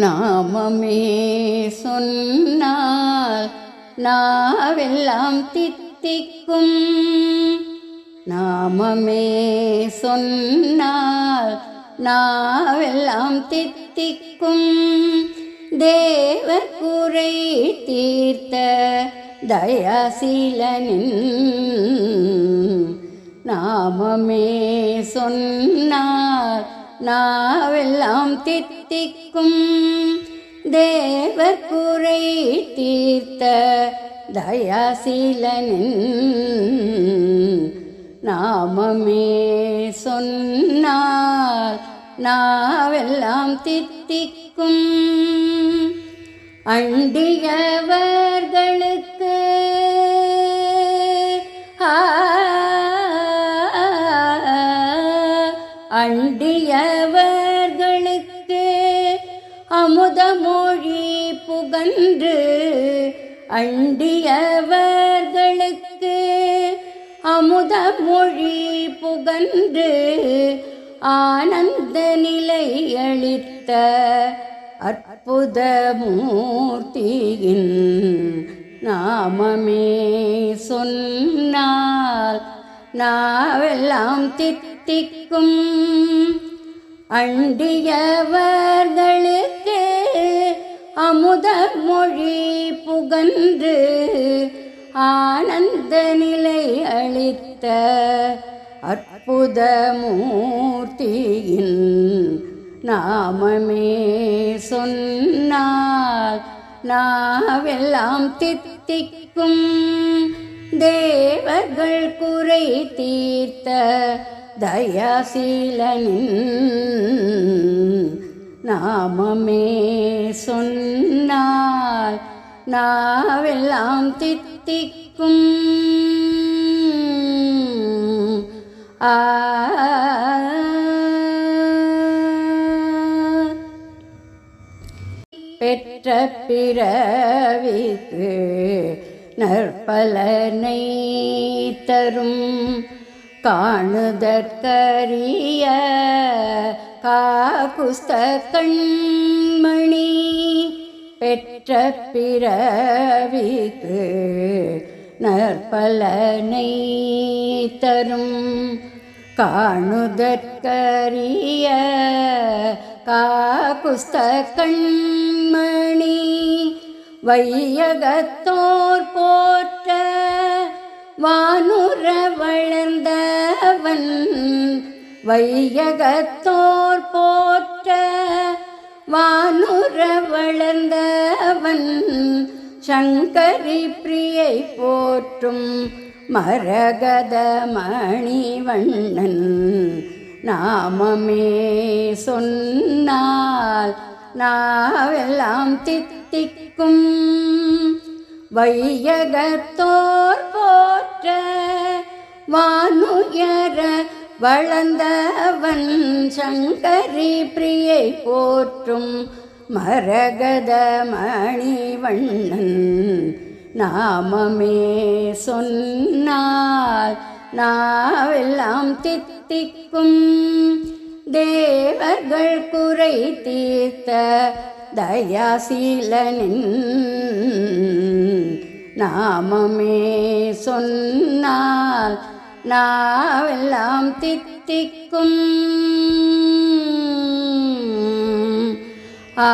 நாமமே சொன்னால் நாவெல்லாம் தித்திக்கும். நாமமே சொன்னால் நாவெல்லாம் தித்திக்கும். தேவர் குறை தீர்த்த தயாசீலனின் நாமமே சொன்னால் நாவெல்லாம் தித்திக்கும். தேவர் குறை தீர்த்த தயாசீலனின் நாமமே சொன்னால் நாவெல்லாம் தித்திக்கும். அண்டியவர்களுக்கு அண்டியவர்களுக்கு அமுதமொழி புகன்று, அண்டியவர்களுக்கு அமுதமொழி புகன்று ஆனந்த நிலை அளித்த அற்புத மூர்த்தியின் நாமமே சொன்னால் நாவெல்லாம் தித்திக்கும். அண்டியவர்களுக்கு அமுத மொழி புகன்று ஆனந்த நிலை அளித்த அற்புத மூர்த்தியின் நாமமே சொன்னால் நாவெல்லாம் தித்திக்கும். தேவர்கள் குறை தீர்த்த தயாசீலனின் நாமமே சொன்னால் நாவெல்லாம் தித்திக்கும். பெற்ற பிறவிக்கு நற்பலனை தரும் காணுதற்கரிய காகுஸ்த கண்மணி. பெற்ற பிறவிக்கு நற்பலனை தரும் காணுதற்கரிய காகுஸ்த கண்மணி. வையகத்தோர் போற்ற வானுர வளர்ந்தவன், வையகத்தோர் போற்ற வானுர வளர்ந்தவன். சங்கரி பிரியை போற்றும் மரகத மணிவண்ணன் நாமமே சொன்னால் நாவெல்லாம் தித்திக்கும். வையகத்தோர் போற்ற வானுயர வளர்ந்தவன். சங்கரி பிரியை போற்றும் மரகத மணிவண்ணன் நாமமே சொன்னால் நாவெல்லாம் தித்திக்கும். தேவர்கள் குறை தீர்த்த தயாசீலனின் நாமமே சொன்னால் நாவெல்லாம் தித்திக்கும். ஆ